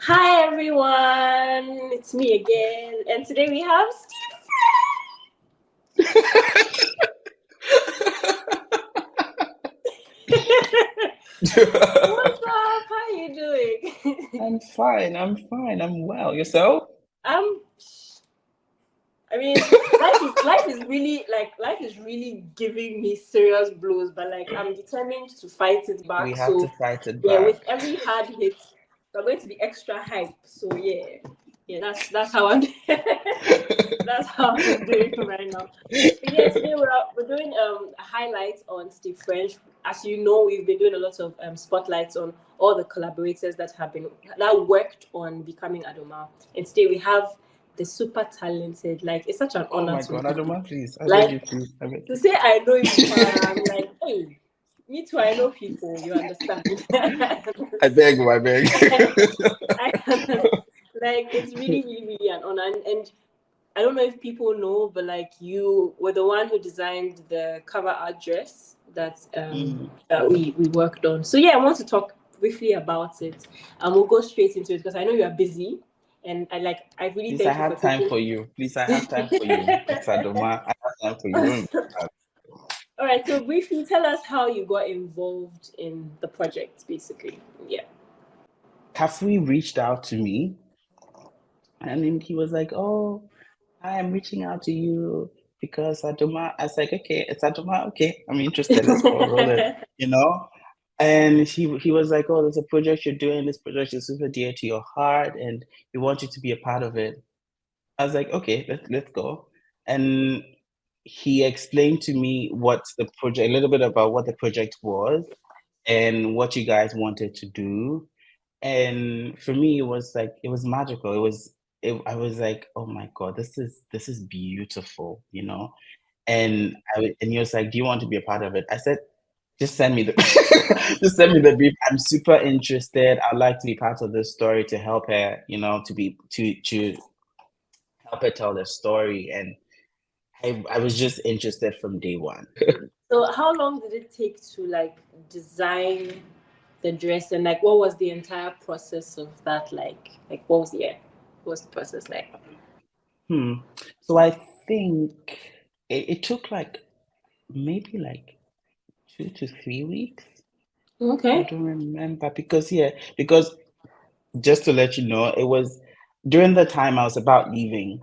Hi everyone, it's me again, and today we have Steve. What's up? How are you doing? I'm fine. I'm fine. I'm well. Yourself? um, I mean, life is really giving me serious blows, but like I'm determined to fight it We back. have to So fight it yeah, with back. every hard hit, we're going to be extra hype. So yeah, that's how I'm. That's how I'm doing right now. But yeah, today we're doing a highlight on Steve French. As you know, we've been doing a lot of spotlights on all the collaborators that worked on becoming Adomaa. And today we have the super talented. Like it's such an Oh honor my to God, meet you. Adoma, please. I beg Like you, please. I beg to you. say I know you, I'm like, hey, me too. I know people. You understand? I beg you, I beg. I, like it's really an honor, and I don't know if people know, but like you were the one who designed the cover art dress Mm. that we worked on. So yeah, I want to talk briefly about it, and we'll go straight into it because I know you are busy, and I really Please, I thank you for have time taking. for you. Please, I have time for you. It's Adoma. I have time for you. Don't. All right, so briefly tell us how you got involved in the project, basically. Yeah. Kafui reached out to me, and then he was like, "Oh, I am reaching out to you because Adoma." I was like, "Okay, it's Adoma. Okay, I'm interested. Let's go roll it." You know. And he was like, "Oh, there's a project you're doing. This project is super dear to your heart, and we want you to be a part of it." I was like, "Okay, let's go." And he explained to me what the project, a little bit about what the project was, and what you guys wanted to do. And for me, it was magical. I was like, "Oh my God, this is beautiful," you know. And he was like, "Do you want to be a part of it?" I said, just send me the just send me the brief. I'm super interested. I'd like to be part of this story to help her, to help her tell the story. And I was just interested from day one. So how long did it take to like design the dress, and like what was the entire process of that like what was the process like? Hmm. So I think it took like maybe like 2 to 3 weeks. I Okay. don't remember because just to let you know, it was during the time I was about leaving.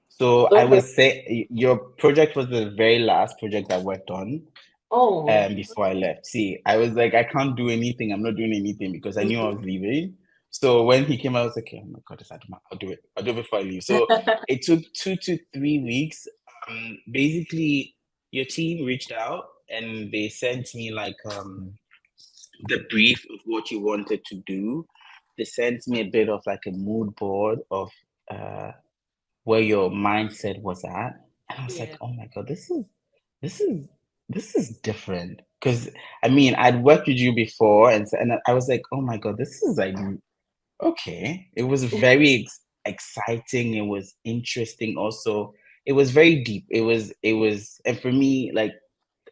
So I Okay. would say your project was the very last project I worked on Oh. before I left. See, I was like, I can't do anything. I'm not doing anything because I knew I Mhm. was leaving. So when he came, I was like, okay, oh my God, I'll do it. I'll do it before I leave. So it took 2 to 3 weeks. Basically, your team reached out and they sent me like the brief of what you wanted to do. They sent me a bit of like a mood board of uh, where your mindset was at. And I was like, Yeah. oh my God, this is this is different. Because I mean, I'd worked with you before, and I was like, oh my God, this is like okay. It was very exciting. It was interesting. Also, it was very deep. And for me, like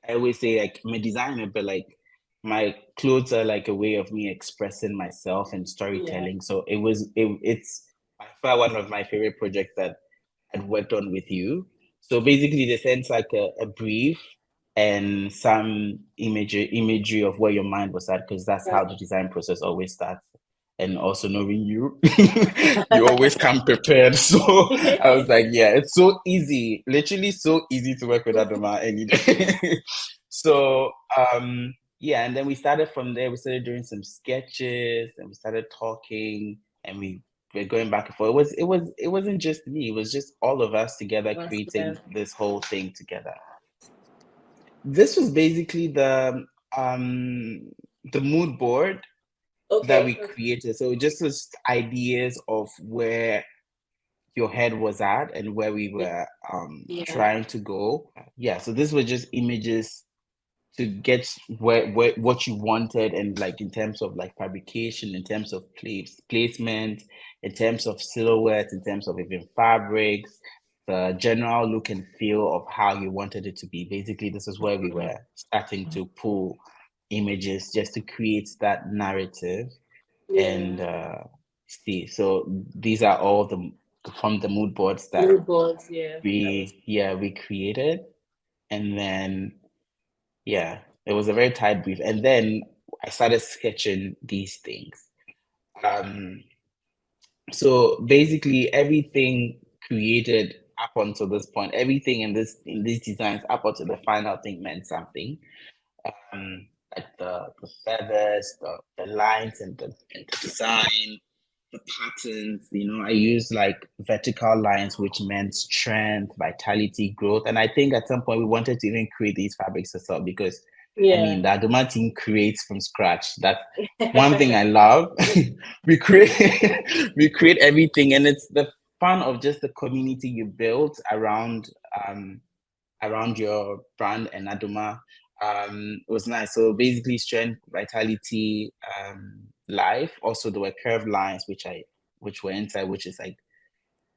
I always say, like I'm a designer, but like my clothes are like a way of me expressing myself and Yeah. storytelling. So it's by far one of my favorite projects that I'd worked on with you. So basically, they sent like a brief and some imagery of where your mind was at, because that's how the design process always starts. And also knowing you, you always come prepared. So I was like, yeah, it's so easy, literally so easy to work with Adoma any day. So yeah, and then we started from there. We started doing some sketches and we started talking and we were going back and forth. It wasn't just me, it was just all of us together Once creating again. this whole thing together. This was basically the mood board that we Okay. created. So it just was ideas of where your head was at and where we were Yeah. trying to go. Yeah, so this was just images to get where what you wanted, and like in terms of like fabrication, in terms of placement, in terms of silhouette, in terms of even fabrics, the general look and feel of how you wanted it to be. Basically, this is where we were starting to pull images just to create that narrative. And Yeah. See, so these are all the from the mood boards that Mood boards, yeah. That was we created, and then yeah, it was a very tight brief, and then I started sketching these things. Um, so basically everything created up until this point, everything in these designs up until the final thing meant something. Um, like the feathers, the lines, and the design, the patterns. You know, I used like vertical lines, which meant strength, vitality, growth. And I think at some point we wanted to even create these fabrics ourselves because, I yeah. mean, the Adomaa team creates from scratch. That's one thing I love. we create we create everything, and it's the fun of just the community you build um around your brand and Adomaa. It was nice. So basically, strength, vitality, life. Also, there were curved lines which were inside, which is like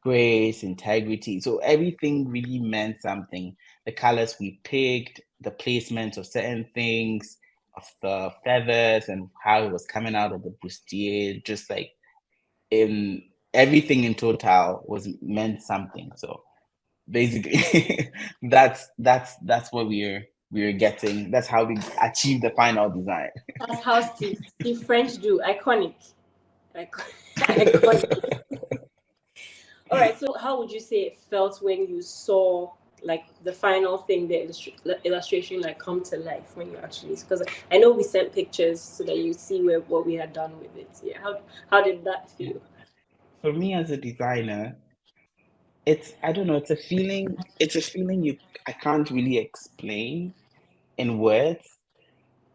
grace, integrity. So everything really meant something. The colors we picked, the placement of certain things, of the feathers, and how it was coming out of the bustier, just like in everything in total was meant something. So basically that's what we're getting. That's how we achieve the final design. That's how Steve French do. Iconic. Iconic. All right. So, how would you say it felt when you saw like the final thing, the illustration, like come to life when you actually? Because I know we sent pictures so that you see what we had done with it. Yeah. How did that Yeah. feel? For me as a designer, it's I don't know, it's a feeling you I can't really explain in words.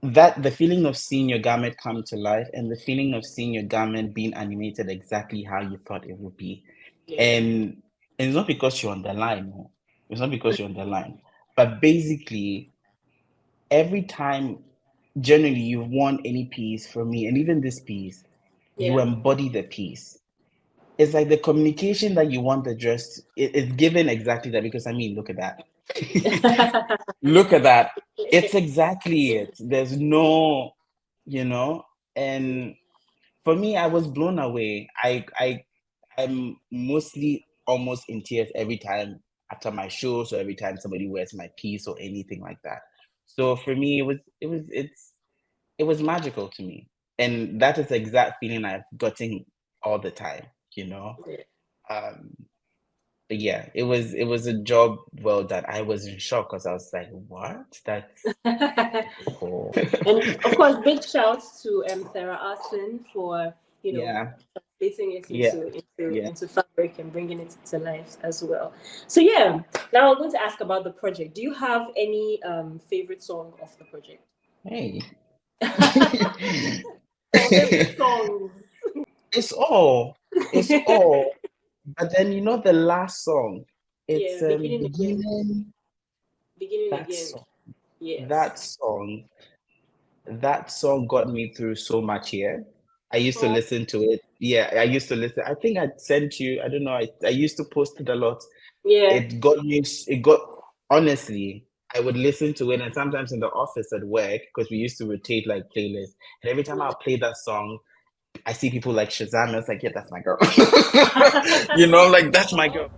That the feeling of seeing your garment come to life and the feeling of seeing your garment being animated exactly how you thought it would be. Yeah. And it's not because you're on the line. No. It's not because you're on the line. But basically, every time generally you've won any piece from me, and even this piece, you Yeah. embody the piece. It's like the communication that you want the dress, it's given exactly that because I mean, look at that. Look at that. It's exactly it. There's no, you know, and for me, I was blown away. I'm mostly almost in tears every time after my shows or every time somebody wears my piece or anything like that. So for me, it was magical to me, and that is the exact feeling I've gotten all the time. You know, um, but yeah, it was a job well done. I was in shock because I was like, "What? That's cool." And of course, big shouts to Sarah Arson for Yeah, translating it yeah, yeah. into fabric and bringing it to life as well. So yeah, now I'm going to ask about the project. Do you have any favorite song of the project? Hey. Or favorite songs? It's all. It's all. But then you know the last song. It's Yeah, beginning again, beginning beginning that again. song. Yes. That song. That song got me through so much here. I used to Oh, listen to it. Yeah, I used to listen. I think I sent you, I don't know, I used to post it a lot. yeah. It got honestly, I would listen to it and sometimes in the office at work, because we used to rotate like playlists. And every time I play that song, I see people like Shazam. It's like, yeah, that's my girl. You know, like that's my girl.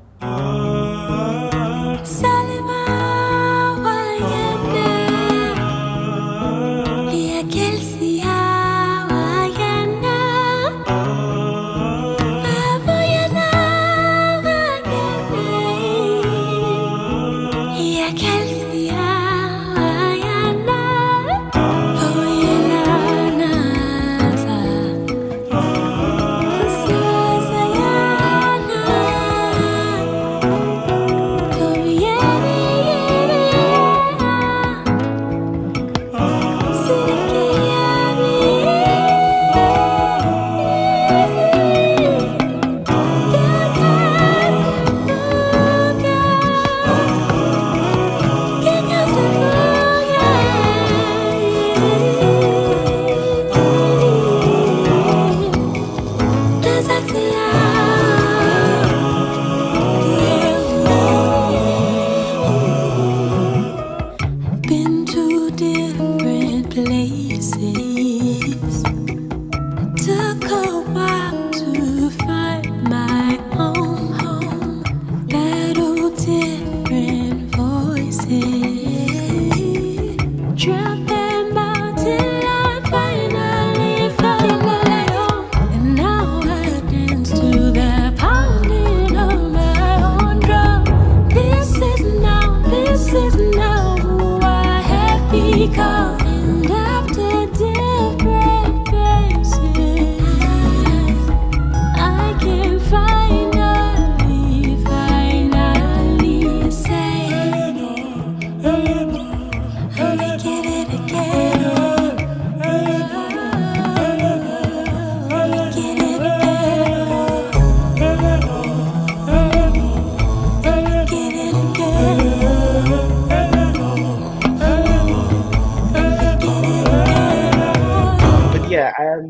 yeah,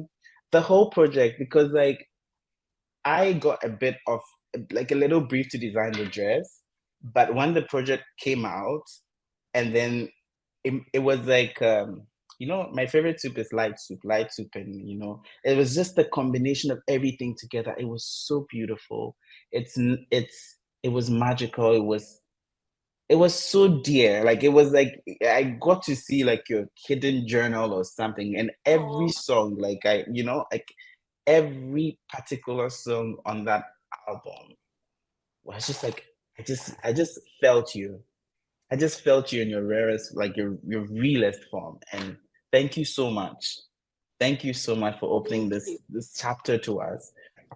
the whole project, because like I got a bit of like a little brief to design the dress, but when the project came out, and then it was like my favorite soup is light soup, and it was just the combination of everything together. It was so beautiful. It was magical. It was so dear. Like it was like I got to see like your hidden journal or something, and every Oh, song, like like every particular song on that album was just like I just felt you. I just felt you in your rarest, like your realest form. And thank you so much. Thank you so much for thank opening you. this chapter to us.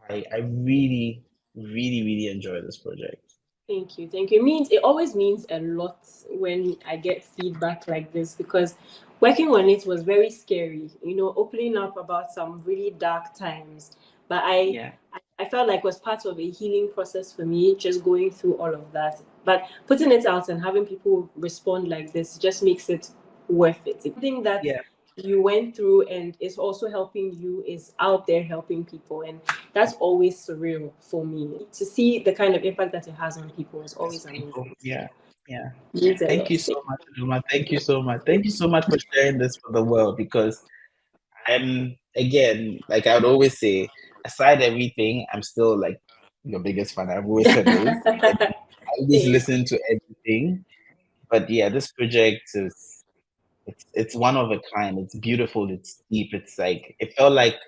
I really, really, really enjoy this project. Thank you. Thank you. It always means a lot when I get feedback like this because working on it was very scary, opening up about some really dark times. But Yeah. I felt like it was part of a healing process for me, just going through all of that. But putting it out and having people respond like this just makes it worth it. Something that Yeah. you went through and is also helping you is out there helping people, and that's always surreal for me. To see the kind of impact that it has on people is Yes, always people. amazing. Yeah. Yeah. It means a Thank lot. you so much, Adoma. Thank you so much. Thank you so much for sharing this for the world, because I'm, again, like I would always say, aside everything, I'm still like your biggest fan. I've always said this. And I always Thank listen to everything. But yeah, this project is it's one of a kind. It's beautiful. It's deep. It's like it felt like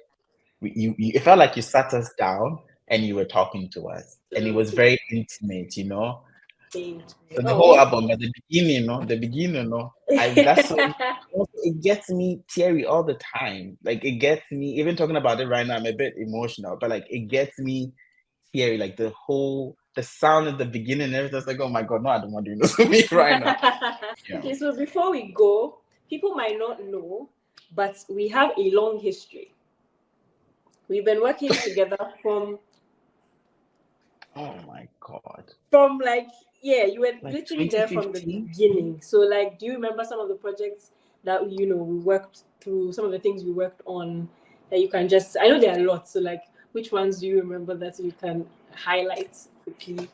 you sat us down and you were talking to us, and it you. was very intimate. Thank you. So the whole Oh. album at the beginning, I that song also, it gets me teary all the time. Like it gets me, even talking about it right now, I'm a bit emotional, but like it gets me teary. Like the sound at the beginning and everything's like, oh my god, no, I don't want to do this with me right now. Yeah. Okay, so before we go, people might not know, but we have a long history. We've been working together Oh my god. from like, yeah, you were Like literally there from the 2015? beginning. So like, do you remember some of the projects that we worked through, some of the things we worked on that you can just, I know there are lots, so like, which ones do you remember that you can highlight quickly?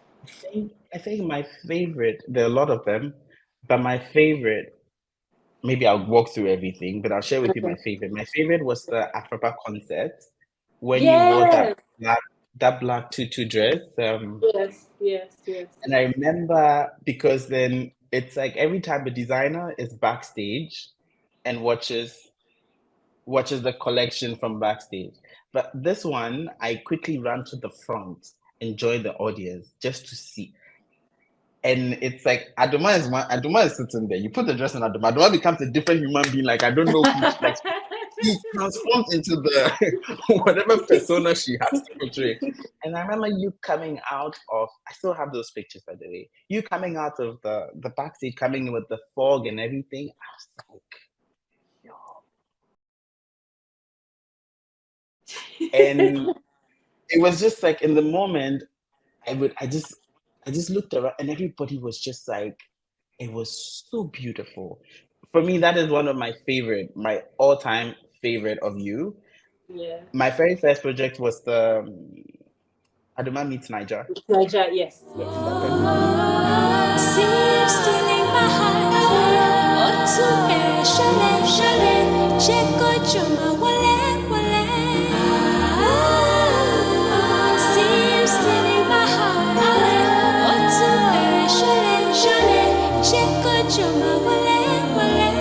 I think my favorite, there are a lot of them, but my favorite, maybe I'll walk through everything, but I'll share with you my Okay. favorite. My favorite was the Afropa concert when you wore Yes, that black tutu dress. yes, yes, yes. And I remember, because then it's like every time a designer is backstage and watches the collection from backstage. But this one, I quickly ran to the front and joined the audience just to see. And it's like Adomaa is sitting there. You put the dress on Adomaa. Adomaa becomes a different human being. Like I don't know who he transforms into the whatever persona she has to portray. And I remember you coming out of, I still have those pictures, by the way. You coming out of the backstage, coming in with the fog and everything. I was like, yo. And it was just like in the moment, I just looked around and everybody was just like, it was so beautiful. For me, that is one of my all-time favorite of you. Yeah. My very first project was the Adoma meets Niger. Niger, yes, yes. That Stealing my heart. Oh, to chalet, chalet. Check out your wallet, wallet. Stealing my heart. Oh, to chalet, chalet. Check out your wallet, wallet.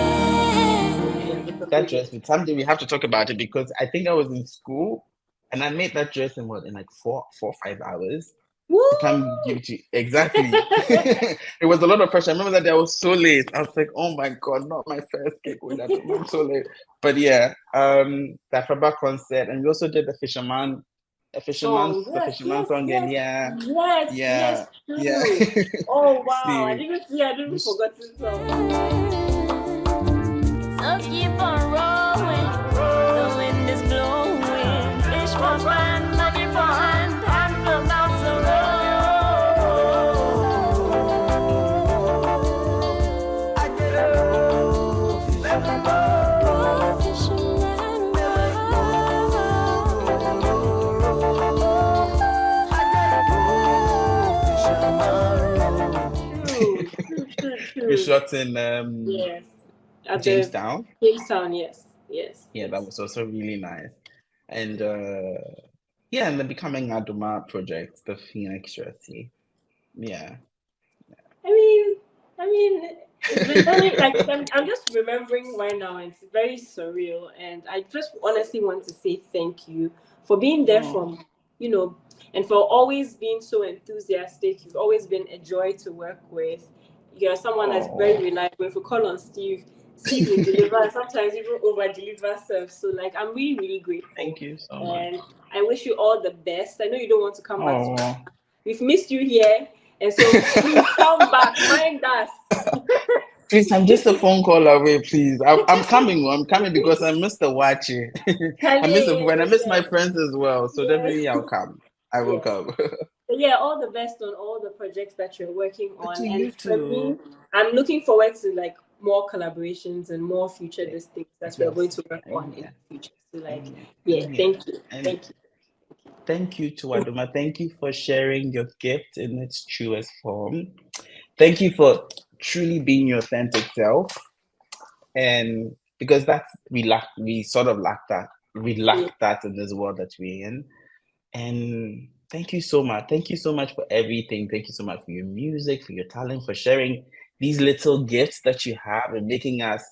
that dress, but someday we have to talk about it, because I think I was in school and I made that dress in like 4 or 5 hours. Woo! I can't give it to you exactly. It was a lot of pressure. I remember that day I was so late. I was like, oh my god, not my first gig with that. I'm so late. But yeah, that Faba concert, and we also did Song, the yes, fisherman yes, song, and yes, yeah, yes, yes, yeah, yeah. true. Oh wow, I See, didn't see, I didn't we- forget this song. So keep on rolling, the wind is blowing. Fish for fun, money for hand, hand for mouth to roll. Fisherman, shot in Yes. At Jamestown. the Jamestown, yes. Yes. Yeah, yes. that was also really nice. And yeah, and the Becoming Adomaa project, the Phoenix Jersey. Yeah. I mean, it's been very like I'm just remembering right now. And it's very surreal, and I just honestly want to say thank you for being there Oh, from and for always being so enthusiastic. You've always been a joy to work with. You're someone that's very oh. reliable. If we call on Steve, Steve will deliver, and sometimes even over deliver stuff. So like, I'm really really grateful, Thank you so much. and I wish you all the best. I know you don't want to come back to. Oh, We've missed you here. And so please come back, mind us. please, I'm just a phone call away, please. I'm coming. I'm coming because I miss the watching. I miss the food and I miss my friends as well. So definitely I'll come. I will Yes. come. So yeah, all the best on all the projects that you're working on. To And you for me, too. I'm looking forward to like more collaborations and more future these things that we're going Yes. to work on in Amen. the future. So like, Amen. yeah, Amen. thank you. And Thank you. thank you to Adomaa. Thank you for sharing your gift in its truest form. Thank you for truly being your authentic self. And because we sort of lack that. We Yeah. lack that in this world that we're in. And thank you so much. Thank you so much for everything. Thank you so much for your music, for your talent, for sharing these little gifts that you have and making us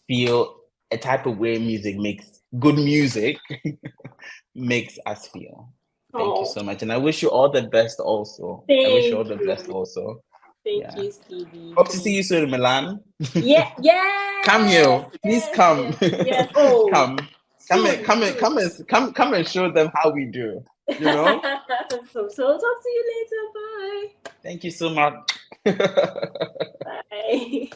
feel a type of way good music makes us feel. Thank you Oh, so much. And I wish you all the best also. I wish you all thank the best you. also. Thank Yeah. you, Stevie. Hope to see you soon in Milan. Yeah, Come here. yes, Please yes, come. yes, yes. Oh, Come. soon, soon. Come and show them how we do. You know? So talk to you later. Bye. Thank you so much. Bye.